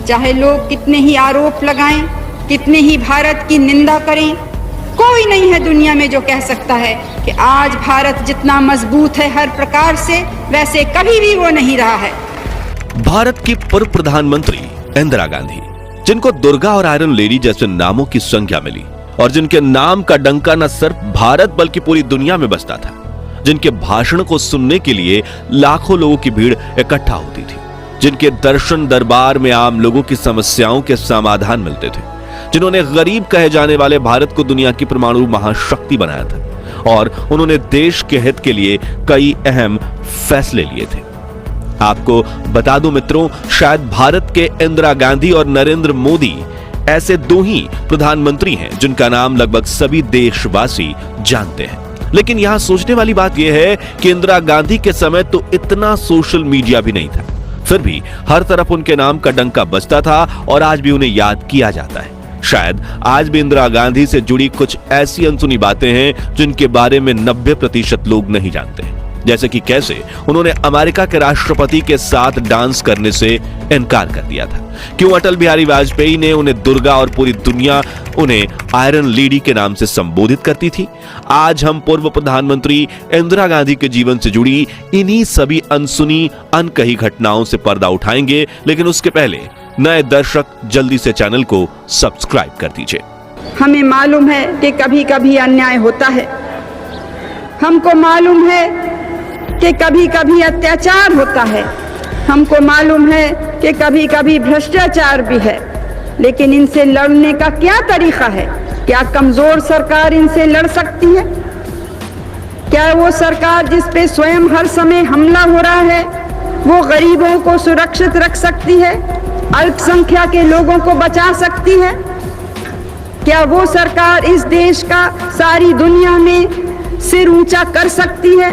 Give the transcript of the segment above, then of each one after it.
चाहे लोग कितने ही आरोप लगाएं, कितने ही भारत की निंदा करें, कोई नहीं है दुनिया में जो कह सकता है कि आज भारत जितना मजबूत है हर प्रकार से, वैसे कभी भी वो नहीं रहा है। भारत की पूर्व प्रधानमंत्री इंदिरा गांधी, जिनको दुर्गा और आयरन लेडी जैसे नामों की संख्या मिली और जिनके नाम का डंका न सिर्फ भारत बल्कि पूरी दुनिया में बजता था, जिनके भाषण को सुनने के लिए लाखों लोगों की भीड़ इकट्ठा होती थी, जिनके दर्शन दरबार में आम लोगों की समस्याओं के समाधान मिलते थे, जिन्होंने गरीब कहे जाने वाले भारत को दुनिया की परमाणु महाशक्ति बनाया था और उन्होंने देश के हित के लिए कई अहम फैसले लिए थे। आपको बता दूं मित्रों, शायद भारत के इंदिरा गांधी और नरेंद्र मोदी ऐसे दो ही प्रधानमंत्री हैं जिनका नाम लगभग सभी देशवासी जानते हैं। लेकिन यहां सोचने वाली बात यह है कि इंदिरा गांधी के समय तो इतना सोशल मीडिया भी नहीं था, फिर भी हर तरफ उनके नाम का डंका बजता था और आज भी उन्हें याद किया जाता है। शायद आज भी इंदिरा गांधी से जुड़ी कुछ ऐसी अनसुनी बातें हैं जिनके बारे में 90% लोग नहीं जानते, जैसे कि कैसे उन्होंने अमेरिका के राष्ट्रपति के साथ डांस करने से इनकार कर दिया था, क्यों अटल बिहारी वाजपेयी ने उन्हें दुर्गा और पूरी दुनिया उन्हें आयरन लेडी के नाम से संबोधित करती थी। आज हम पूर्व प्रधानमंत्री इंदिरा गांधी के जीवन से जुड़ी इन्हीं सभी अनसुनी अनकही घटनाओं से पर्दा उठाएंगे, लेकिन उसके पहले नए दर्शक जल्दी से चैनल को सब्सक्राइब कर दीजिए। हमें मालूम है कि कभी कभी अन्याय होता है, हमको मालूम है कि कभी कभी अत्याचार होता है, हमको मालूम है कि कभी कभी भ्रष्टाचार भी है, लेकिन इनसे लड़ने का क्या तरीका है? क्या कमजोर सरकार इनसे लड़ सकती है? क्या वो सरकार जिस पे स्वयं हर समय हमला हो रहा है वो गरीबों को सुरक्षित रख सकती है, अल्पसंख्यक के लोगों को बचा सकती है? क्या वो सरकार इस देश का सारी दुनिया में सिर ऊंचा कर सकती है?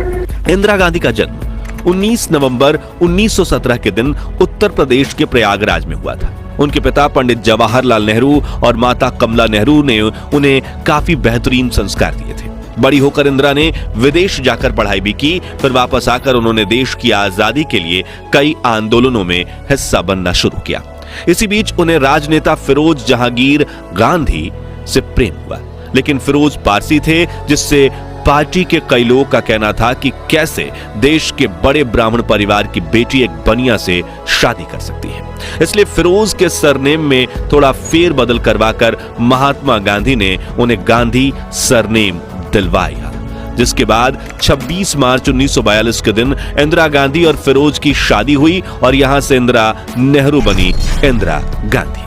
इंदिरा गांधी का जन्म 19 नवंबर 1917 के दिन उत्तर प्रदेश के प्रयागराज में हुआ था। उनके पिता पंडित जवाहरलाल नेहरू और माता कमला नेहरू ने उन्हें काफी बेहतरीन संस्कार दिए थे। बड़ी होकर इंदिरा ने विदेश जाकर पढ़ाई भी की, फिर वापस आकर उन्होंने देश की आजादी के लिए कई आंदोलनों में हिस्सा बनना शुरू किया। इसी बीच उन्हें राजनेता फिरोज जहांगीर गांधी से प्रेम हुआ, लेकिन फिरोज पारसी थे, जिससे पार्टी के कई लोगों का कहना था कि कैसे देश के बड़े ब्राह्मण परिवार की बेटी एक बनिया से शादी कर सकती है। इसलिए फिरोज के सरनेम में थोड़ा फेरबदल करवाकर महात्मा गांधी ने उन्हें गांधी सरनेम दिलवाया, जिसके बाद 26 मार्च 1942 के दिन इंदिरा गांधी और फिरोज की शादी हुई और यहां से इंदिरा नेहरू बनी इंदिरा गांधी।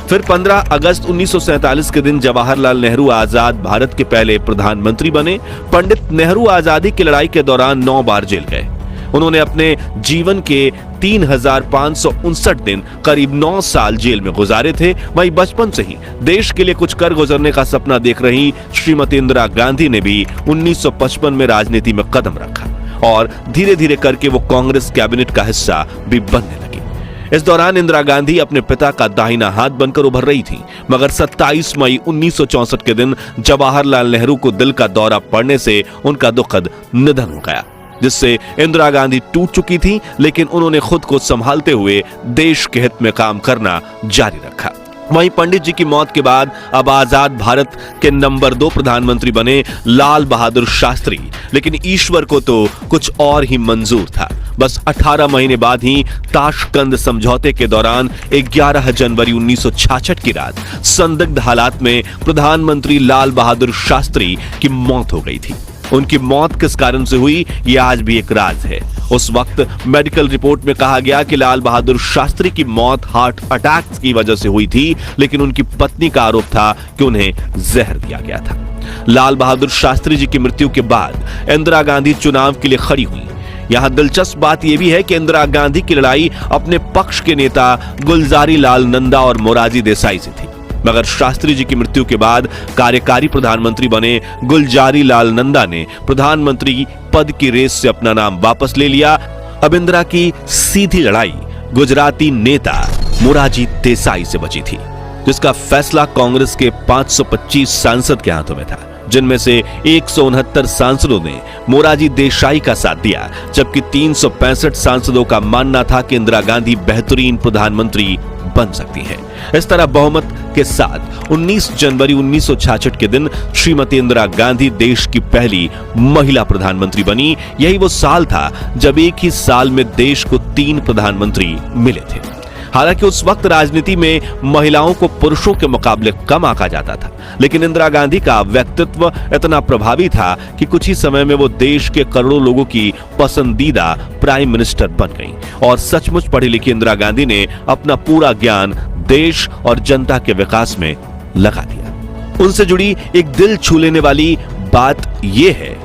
फिर 15 अगस्त 1947 के दिन जवाहरलाल नेहरू आजाद भारत के पहले प्रधानमंत्री बने। पंडित नेहरू आजादी की लड़ाई के दौरान 9 बार जेल गए। उन्होंने अपने जीवन के 3559 दिन करीब 9 साल जेल में गुजारे थे। वहीं बचपन से ही देश के लिए कुछ कर गुजरने का सपना देख रही श्रीमती इंदिरा गांधी ने भी 1955 में राजनीति में कदम रखा और धीरे धीरे करके वो कांग्रेस कैबिनेट का हिस्सा भी बनने लगी। इस दौरान इंदिरा गांधी अपने पिता का दाहिना हाथ बनकर उभर रही थी, मगर 27 मई 1964 के दिन जवाहरलाल नेहरू को दिल का दौरा पड़ने से उनका दुखद निधन हो गया, जिससे इंदिरा गांधी टूट चुकी थी, लेकिन उन्होंने खुद को संभालते हुए देश के हित में काम करना जारी रखा। वहीं पंडित जी की मौत के बाद अब आजाद भारत के नंबर 2 प्रधानमंत्री बने लाल बहादुर शास्त्री, लेकिन ईश्वर को तो कुछ और ही मंजूर था। बस 18 महीने बाद ही ताशकंद समझौते के दौरान 11 जनवरी 1966 की रात संदिग्ध हालात में प्रधानमंत्री लाल बहादुर शास्त्री की मौत हो गई थी। उनकी मौत किस कारण से हुई, यह आज भी एक राज है। उस वक्त मेडिकल रिपोर्ट में कहा गया कि लाल बहादुर शास्त्री की मौत हार्ट अटैक की वजह से हुई थी, लेकिन उनकी पत्नी का आरोप था कि उन्हें जहर दिया गया था। लाल बहादुर शास्त्री जी की मृत्यु के बाद इंदिरा गांधी चुनाव के लिए खड़ी हुई। यहां दिलचस्प बात यह भी है कि इंदिरा गांधी की लड़ाई अपने पक्ष के नेता गुलजारी लाल नंदा और मोरारजी देसाई से थी, मगर शास्त्री जी की मृत्यु के बाद कार्यकारी प्रधानमंत्री बने गुलजारी लाल नंदा ने प्रधानमंत्री पद की रेस से अपना नाम वापस ले लिया। अब इंदिरा की सीधी लड़ाई गुजराती नेता मोरारजी देसाई से बची थी, जिसका फैसला कांग्रेस के 525 सांसद के हाथों में था। जिनमें से 169 सांसदों ने मोरारजी देसाई का साथ दिया, जबकि 365 सांसदों का मानना था कि इंदिरा गांधी बेहतरीन प्रधानमंत्री बन सकती हैं। इस तरह बहुमत के साथ 19 जनवरी 1966 के दिन श्रीमती इंदिरा गांधी देश की पहली महिला प्रधानमंत्री बनी। यही वो साल था जब एक ही साल में देश को 3 प्रधानमंत्री मिले थे। हालांकि उस वक्त राजनीति में महिलाओं को पुरुषों के मुकाबले कम आंका जाता था, लेकिन इंदिरा गांधी का व्यक्तित्व इतना प्रभावी था कि कुछ ही समय में वो देश के करोड़ों लोगों की पसंदीदा प्राइम मिनिस्टर बन गईं। और सचमुच पढ़ी लिखी इंदिरा गांधी ने अपना पूरा ज्ञान देश और जनता के विकास में लगा दिया। उनसे जुड़ी एक दिल छू लेने वाली बात यह है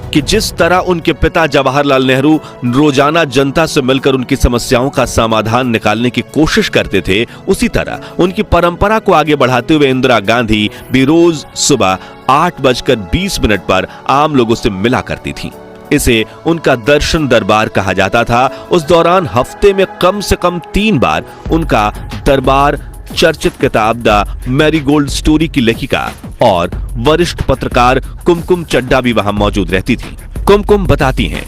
कि जिस तरह उनके पिता जवाहरलाल नेहरू रोजाना जनता से मिलकर उनकी समस्याओं का समाधान निकालने की कोशिश करते थे, उसी तरह उनकी परंपरा को आगे बढ़ाते हुए इंदिरा गांधी भी रोज सुबह 8:20 पर आम लोगों से मिला करती थी। इसे उनका दर्शन दरबार कहा जाता था। उस दौरान हफ्ते में कम से कम 3 बार उनका दरबार चर्चित किताब द मैरीगोल्ड स्टोरी की लेखिका और वरिष्ठ पत्रकार कुमकुम चड्ढा भी वहां मौजूद रहती थी। कुमकुम बताती हैं,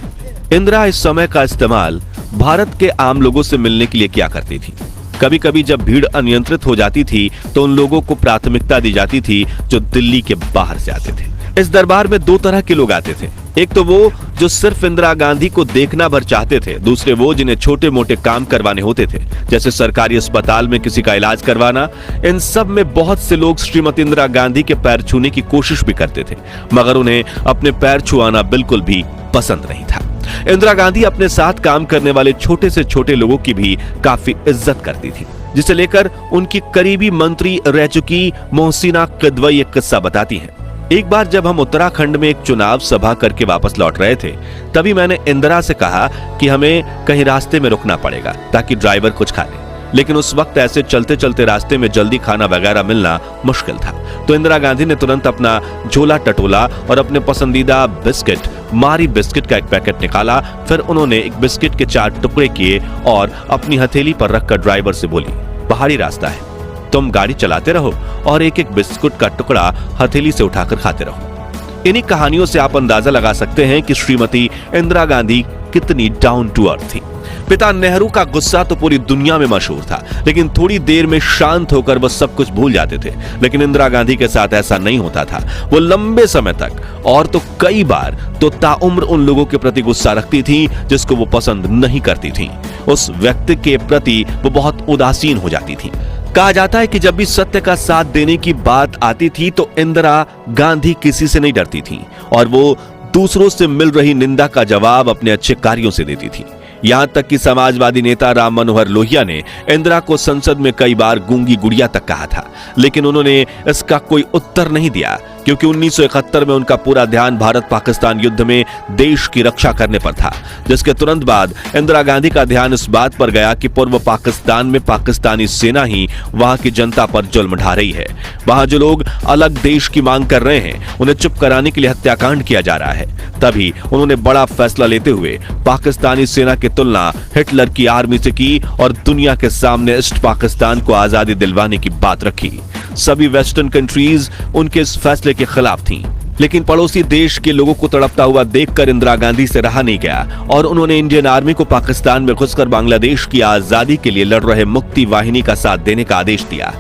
इंदिरा इस समय का इस्तेमाल भारत के आम लोगों से मिलने के लिए किया करती थी। कभी कभी जब भीड़ अनियंत्रित हो जाती थी तो उन लोगों को प्राथमिकता दी जाती थी जो दिल्ली के बाहर से आते थे। इस दरबार में 2 तरह के लोग आते थे। एक तो वो जो सिर्फ इंदिरा गांधी को देखना भर चाहते थे, दूसरे वो जिन्हें छोटे मोटे काम करवाने होते थे, जैसे सरकारी अस्पताल में किसी का इलाज करवाना। इन सब में बहुत से लोग श्रीमती इंदिरा गांधी के पैर छूने की कोशिश भी करते थे, मगर उन्हें अपने पैर छुआना बिल्कुल भी पसंद नहीं था। इंदिरा गांधी अपने साथ काम करने वाले छोटे से छोटे लोगों की भी काफी इज्जत करती थी, जिसे लेकर उनकी करीबी मंत्री रह चुकी मोहसिना किदवई एक किस्सा बताती हैं। एक बार जब हम उत्तराखंड में एक चुनाव सभा करके वापस लौट रहे थे, तभी मैंने इंदिरा से कहा कि हमें कहीं रास्ते में रुकना पड़ेगा ताकि ड्राइवर कुछ खा ले, लेकिन उस वक्त ऐसे चलते चलते रास्ते में जल्दी खाना वगैरह मिलना मुश्किल था। तो इंदिरा गांधी ने तुरंत अपना झोला टटोला और अपने पसंदीदा बिस्किट मारी बिस्किट का एक पैकेट निकाला। फिर उन्होंने एक बिस्किट के 4 टुकड़े किए और अपनी हथेली पर रखकर ड्राइवर से बोली, पहाड़ी रास्ता है, तुम गाड़ी चलाते रहो और एक एक बिस्कुट का टुकड़ा हथेली से उठाकर खाते रहो। इन्हीं कहानियों से आप अंदाजा लगा सकते हैं कि श्रीमती इंदिरा गांधी कितनी डाउन टू अर्थ थी। पिता नेहरू का गुस्सा तो पूरी दुनिया में मशहूर था, लेकिन थोड़ी देर में शांत होकर वह सब कुछ भूल जाते थे। लेकिन इंदिरा गांधी के साथ ऐसा नहीं होता था। वो लंबे समय तक और तो कई बार तो ताउम्र उन लोगों के प्रति गुस्सा रखती थी जिसको वो पसंद नहीं करती थी। उस व्यक्ति के प्रति वो बहुत उदासीन हो जाती थी। कहा जाता है कि जब भी सत्य का साथ देने की बात आती थी तो इंदिरा गांधी किसी से नहीं डरती थी और वो दूसरों से मिल रही निंदा का जवाब अपने अच्छे कार्यों से देती थी। यहां तक कि समाजवादी नेता राम मनोहर लोहिया ने इंदिरा को संसद में कई बार गूंगी गुड़िया तक कहा था, लेकिन उन्होंने इसका कोई उत्तर नहीं दिया, क्योंकि 1971 में उनका पूरा ध्यान भारत पाकिस्तान युद्ध में देश की रक्षा करने पर था, जिसके तुरंत बाद इंदिरा गांधी का ध्यान इस बात पर गया कि पूर्व पाकिस्तान में पाकिस्तानी सेना ही वहां की जनता पर जुल्म ढा रही है। वहां जो लोग अलग देश की मांग कर रहे हैं उन्हें चुप कराने के लिए हत्याकांड किया जा रहा है। तभी उन्होंने बड़ा फैसला लेते हुए पाकिस्तानी सेना की तुलना हिटलर की आर्मी से की और दुनिया के सामने ईस्ट पाकिस्तान को आजादी दिलवाने की बात रखी। सभी वेस्टर्न कंट्रीज उनके इस फैसले के खिलाफ थीं, लेकिन पड़ोसी देश के लोगों को तड़पता हुआ देखकर इंदिरा गांधी से रहा नहीं गया और उन्होंने इंडियन आर्मी को पाकिस्तान में घुसकर बांग्लादेश की आजादी के लिए लड़ रहे मुक्ति वाहिनी का साथ देने का आदेश दिया,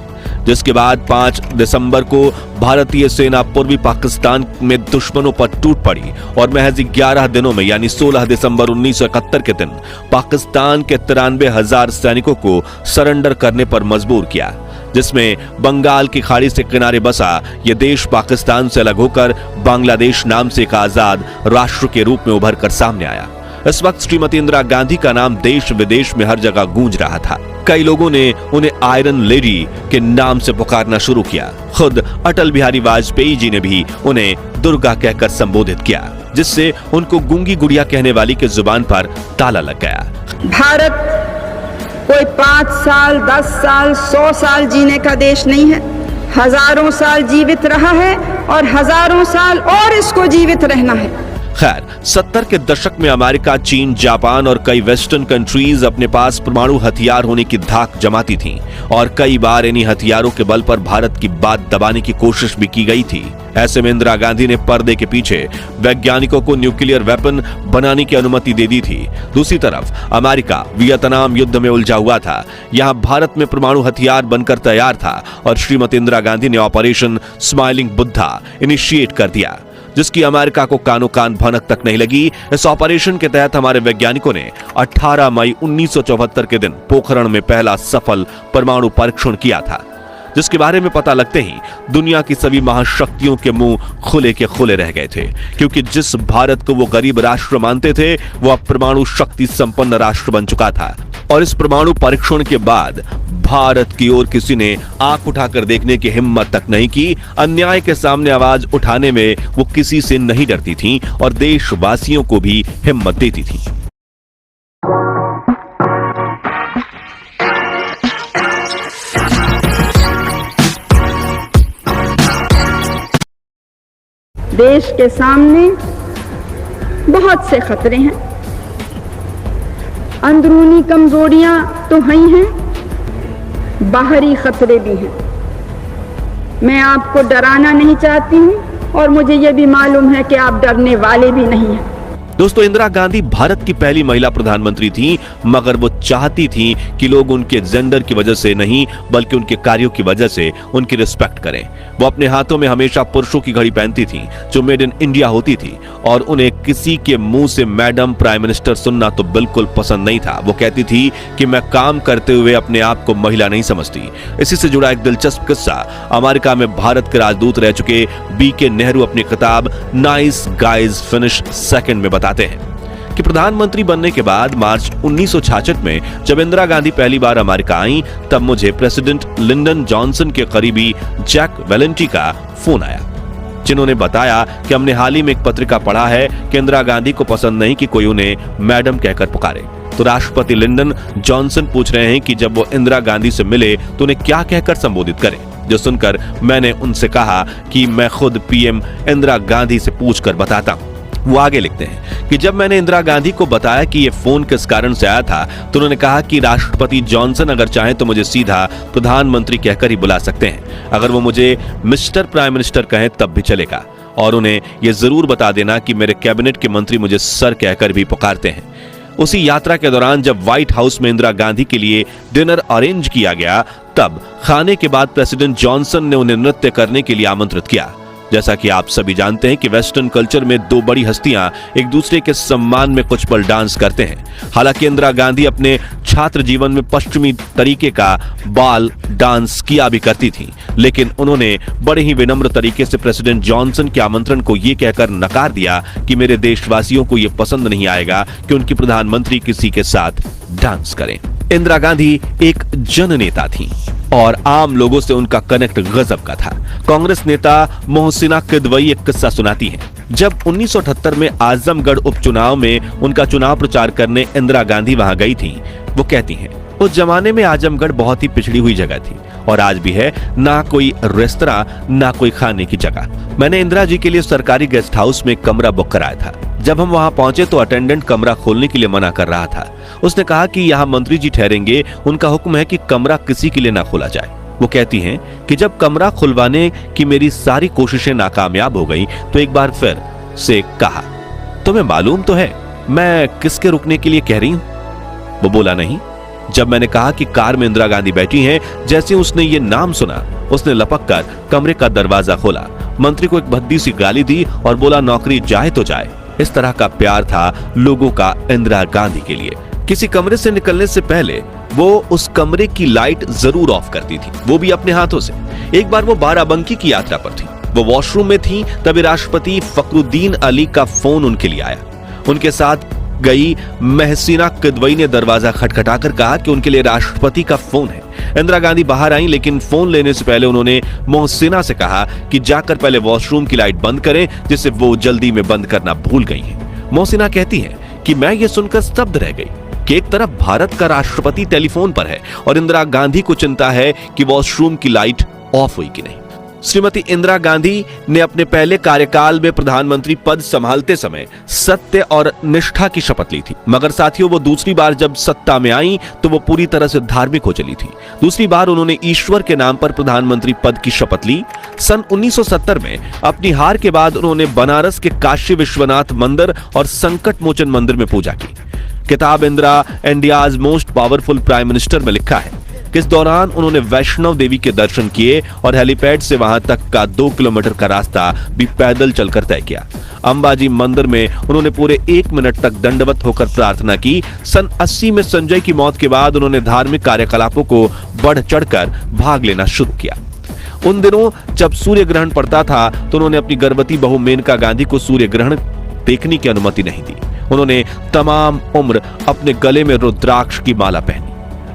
जिसके बाद 5 दिसंबर को भारतीय सेना पूर्वी पाकिस्तान में दुश्मनों पर टूट पड़ी और महज 11 दिनों में यानी 16 दिसंबर 1971 के दिन पाकिस्तान के 93,000 सैनिकों को सरेंडर करने पर मजबूर किया, जिसमें बंगाल की खाड़ी से किनारे बसा यह देश पाकिस्तान से अलग होकर बांग्लादेश नाम से एक आजाद राष्ट्र के रूप में उभर कर सामने आया। इस वक्त श्रीमती इंदिरा गांधी का नाम देश विदेश में हर जगह गूंज रहा था। कई लोगों ने उन्हें आयरन लेडी के नाम से पुकारना शुरू किया। खुद अटल बिहारी वाजपेयी जी ने भी उन्हें दुर्गा कहकर संबोधित किया, जिससे उनको गूंगी गुड़िया कहने वाली के जुबान पर ताला लग गया। भारत कोई 5 साल, 10 साल, 100 साल जीने का देश नहीं है। हजारों साल जीवित रहा है और हजारों साल और इसको जीवित रहना है। खैर, 70 के दशक में अमेरिका, चीन, जापान और कई वेस्टर्न कंट्रीज अपने पास परमाणु हथियार होने की धाक जमाती थीं और कई बार इन्हीं हथियारों के बल पर भारत की बात दबाने की कोशिश भी की गई थी। ऐसे में इंदिरा गांधी ने पर्दे के पीछे वैज्ञानिकों को न्यूक्लियर वेपन बनाने की अनुमति दे दी थी। दूसरी तरफ अमेरिका वियतनाम युद्ध में उलझा हुआ था। यहां भारत में परमाणु हथियार बनकर तैयार था और श्रीमती इंदिरा गांधी ने ऑपरेशन स्माइलिंग बुद्धा इनिशिएट कर दिया, जिसकी अमेरिका को कानो कान भनक तक नहीं लगी। इस ऑपरेशन के तहत हमारे वैज्ञानिकों ने 18 मई 1974 के दिन पोखरण में पहला सफल परमाणु परीक्षण किया था, जिसके बारे में पता लगते ही दुनिया की सभी महाशक्तियों के मुंह खुले के खुले रह गए थे, क्योंकि जिस भारत को वो गरीब राष्ट्र मानते थे वो अब परमाणु शक्ति संपन्न राष्ट्र बन चुका था। और इस परमाणु परीक्षण के बाद भारत की ओर किसी ने आंख उठाकर देखने की हिम्मत तक नहीं की। अन्याय के सामने आवाज उठाने में वो किसी से नहीं डरती थी और देशवासियों को भी हिम्मत देती थी। देश के सामने बहुत से खतरे हैं, अंदरूनी कमजोरियां तो हैं ही हैं, बाहरी खतरे भी हैं। मैं आपको डराना नहीं चाहती हूं और मुझे यह भी मालूम है कि आप डरने वाले भी नहीं हैं। दोस्तों, इंदिरा गांधी भारत की पहली महिला प्रधानमंत्री थी, मगर वो चाहती थी कि लोग उनके जेंडर की वजह से नहीं बल्कि उनके कार्यों की वजह से उनकी रिस्पेक्ट करें। वो अपने हाथों में हमेशा पुरुषों की घड़ी पहनती थी जो मेड इन इंडिया होती थी और उन्हें किसी के मुंह से मैडम प्राइम मिनिस्टर सुनना तो बिल्कुल पसंद नहीं था। वो कहती थी कि मैं काम करते हुए अपने आप को महिला नहीं समझती। इसी से जुड़ा एक दिलचस्प किस्सा अमेरिका में भारत के राजदूत रह चुके BK नेहरू अपनी किताब नाइस गाइज फिनिश सेकंड में बताते हैं कि प्रधानमंत्री बनने के बाद मार्च 1966 में जब इंदिरा गांधी पहली बार अमेरिका आई, तब मुझे प्रेसिडेंट लिंडन जॉनसन के करीबी जैक वेलेंटी का फोन आया, जिन्होंने बताया कि हमने हाल ही में एक पत्रिका पढ़ा है कि इंदिरा गांधी को पसंद नहीं कि कोई उन्हें मैडम कहकर पुकारे। तो राष्ट्रपति लिंडन जॉनसन पूछ रहे हैं कि जब वो इंदिरा गांधी से मिले तो उन्हें क्या कहकर संबोधित करें। जो सुनकर मैंने उनसे कहा कि मैं खुद PM इंदिरा गांधी से पूछकर बताता हूं। वो आगे लिखते हैं कि जब मैंने इंदिरा गांधी को बताया कि ये फोन किस कारण से आया था तो उन्होंने कहा कि राष्ट्रपति जॉनसन अगर चाहें तो मुझे सीधा प्रधानमंत्री कहकर ही बुला सकते हैं, अगर वो मुझे मिस्टर प्राइम मिनिस्टर कहें तब भी चलेगा, और उन्हें यह जरूर बता देना कि मेरे कैबिनेट के मंत्री मुझे सर कहकर भी पुकारते हैं। उसी यात्रा के दौरान जब व्हाइट हाउस में इंदिरा गांधी के लिए डिनर अरेंज किया गया, तब खाने के बाद प्रेसिडेंट जॉनसन ने उन्हें नृत्य करने के लिए आमंत्रित किया। जैसा कि आप सभी जानते हैं कि वेस्टर्न कल्चर में दो बड़ी हस्तियां एक दूसरे के सम्मान में कुछ पल डांस करते हैं। हालांकि इंदिरा गांधी अपने छात्र जीवन में पश्चिमी तरीके का बाल डांस किया भी करती थी, लेकिन उन्होंने बड़े ही विनम्र तरीके से प्रेसिडेंट जॉनसन के आमंत्रण को यह कहकर नकार दिया कि मेरे देशवासियों को यह पसंद नहीं आएगा कि उनकी प्रधानमंत्री किसी के साथ डांस करें। इंदिरा गांधी एक जननेता थी और आम लोगों से उनका कनेक्ट गजब का था। कांग्रेस नेता मोहसिना किदवई एक किस्सा सुनाती हैं। जब 1978 में आजमगढ़ उपचुनाव में उनका चुनाव प्रचार करने इंदिरा गांधी वहां गई थी, वो कहती हैं, उस जमाने में आजमगढ़ बहुत ही पिछड़ी हुई जगह थी और आज भी है, ना कोई रेस्तरां ना कोई खाने की जगह। मैंने इंदिरा जी के लिए सरकारी गेस्ट हाउस में कमरा बुक कराया था। जब हम वहां पहुंचे तो अटेंडेंट कमरा खोलने के लिए मना कर रहा था। उसने कहा कि यहाँ मंत्री जी ठहरेंगे, उनका हुक्म है कि कमरा किसी के लिए ना खोला जाए। वो कहती हैं कि जब कमरा खुलवाने की मेरी सारी कोशिशें नाकामयाब हो गई तो एक बार फिर से कहा, तुम्हें मालूम तो है मैं किसके रुकने के लिए कह रही हूं? वो बोला नहीं। जब मैंने कहा कि कार में इंदिरा गांधी बैठी हैं, जैसे उसने ये नाम सुना उसने लपक कर कमरे का दरवाजा खोला, मंत्री को एक भद्दी सी गाली दी और बोला नौकरी जाए तो जाए। इस तरह का प्यार था लोगों का इंदिरा गांधी के लिए। किसी कमरे से निकलने से पहले वो उस कमरे की लाइट जरूर ऑफ करती थी, वो भी अपने हाथों से। एक बार वो बाराबंकी की यात्रा पर थी, वो वॉशरूम में थी, तभी राष्ट्रपति फखरुद्दीन अली का फोन उनके लिए आया। उनके साथ गई मोहसिना किदवई ने दरवाजा खटखटाकर कहा कि उनके लिए राष्ट्रपति का फोन है। इंदिरा गांधी बाहर आई, लेकिन फोन लेने से पहले उन्होंने मोहसिना से कहा कि जाकर पहले वॉशरूम की लाइट बंद करें, जिसे वो जल्दी में बंद करना भूल गई हैं। मोहसिना कहती हैं कि मैं ये सुनकर स्तब्ध रह गई कि एक तरफ भारत का राष्ट्रपति टेलीफोन पर है और इंदिरा गांधी को चिंता है कि वॉशरूम की लाइट ऑफ हुई कि नहीं। श्रीमती इंदिरा गांधी ने अपने पहले कार्यकाल में प्रधानमंत्री पद संभालते समय सत्य और निष्ठा की शपथ ली थी, मगर साथियों वो दूसरी बार जब सत्ता में आई तो वो पूरी तरह से धार्मिक हो चली थी। दूसरी बार उन्होंने ईश्वर के नाम पर प्रधानमंत्री पद की शपथ ली। सन 1970 में अपनी हार के बाद उन्होंने बनारस के काशी विश्वनाथ मंदिर और संकट मोचन मंदिर में पूजा की। किताब Indira India's most powerful prime minister में लिखा है कि इस दौरान उन्होंने वैष्णव देवी के दर्शन किए और हेलीपैड से वहां तक का 2 किलोमीटर का रास्ता भी पैदल चलकर तय किया। अंबाजी मंदिर में उन्होंने पूरे 1 मिनट तक दंडवत होकर प्रार्थना की। सन 80 में संजय की मौत के बाद उन्होंने धार्मिक कार्यकलापों को बढ़ चढ़कर भाग लेना शुरू किया। उन दिनों जब सूर्य ग्रहण पड़ता था तो उन्होंने अपनी गर्भवती बहू मेनका गांधी को सूर्य ग्रहण देखने की अनुमति नहीं दी। उन्होंने तमाम उम्र अपने गले में रुद्राक्ष की माला पहनी।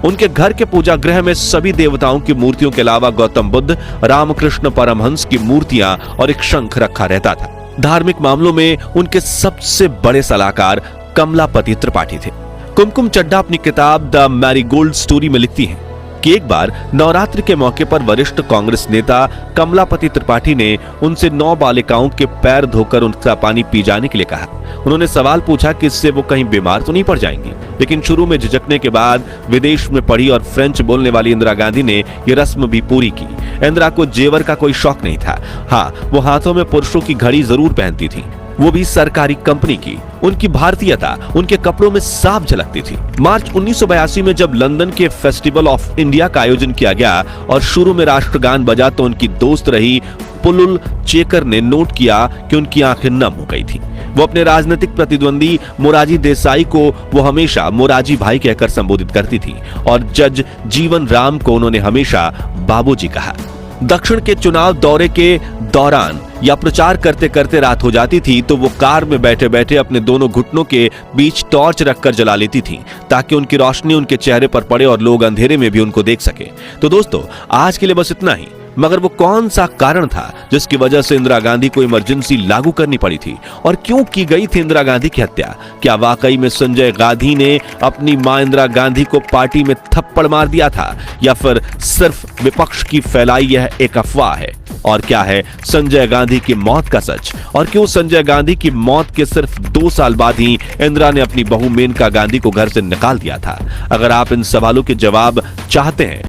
उनके घर के पूजा गृह में सभी देवताओं की मूर्तियों के अलावा गौतम बुद्ध, रामकृष्ण परमहंस की मूर्तियां और एक शंख रखा रहता था। धार्मिक मामलों में उनके सबसे बड़े सलाहकार कमलापति त्रिपाठी थे। कुमकुम चड्ढा अपनी किताब द मैरीगोल्ड स्टोरी में लिखती हैं कि एक बार नवरात्रि के मौके पर वरिष्ठ कांग्रेस नेता कमलापति त्रिपाठी ने उनसे 9 बालिकाओं के पैर धोकर उनका पानी पी जाने के लिए कहा। उन्होंने सवाल पूछा कि इससे वो कहीं बीमार तो नहीं पड़ जाएंगी, लेकिन शुरू में झिझकने के बाद विदेश में पढ़ी और फ्रेंच बोलने वाली इंदिरा गांधी ने ये रस्म भी पूरी की। इंदिरा को जेवर का कोई शौक नहीं था। हाँ, वो हाथों में पुरुषों की घड़ी जरूर पहनती थी, वो भी सरकारी कंपनी की। उनकी भारतीयता उनके कपड़ों में साफ झलकती थी। मार्च 1982 में जब लंदन के फेस्टिवल ऑफ इंडिया का आयोजन किया गया और शुरू में राष्ट्रगान बजा तो उनकी दोस्त रही पुलुल चेकर ने नोट किया कि उनकी आंखें नम हो गई थी। वो अपने राजनीतिक प्रतिद्वंदी मोरारजी देसाई को वो हमेशा मोरारजी भाई कहकर संबोधित करती थी और जज जीवन राम को उन्होंने हमेशा बाबूजी कहा। दक्षिण के चुनाव दौरे के दौरान या प्रचार करते करते रात हो जाती थी तो वो कार में बैठे बैठे अपने दोनों घुटनों के बीच टॉर्च रखकर जला लेती थी ताकि उनकी रोशनी उनके चेहरे पर पड़े और लोग अंधेरे में भी उनको देख सके। तो दोस्तों, आज के लिए बस इतना ही। मगर वो कौन सा कारण था जिसकी वजह से इंदिरा गांधी को इमरजेंसी लागू करनी पड़ी थी और क्यों की गई थी इंदिरा गांधी की हत्या? क्या वाकई में संजय गांधी ने अपनी मां इंदिरा गांधी को पार्टी में थप्पड़ मार दिया था या फिर सिर्फ विपक्ष की फैलाई यह एक अफवाह है? और क्या है संजय गांधी की मौत का सच? और क्यों संजय गांधी की मौत के सिर्फ 2 साल बाद ही इंदिरा ने अपनी बहू मेनका गांधी को घर से निकाल दिया था? अगर आप इन सवालों के जवाब चाहते हैं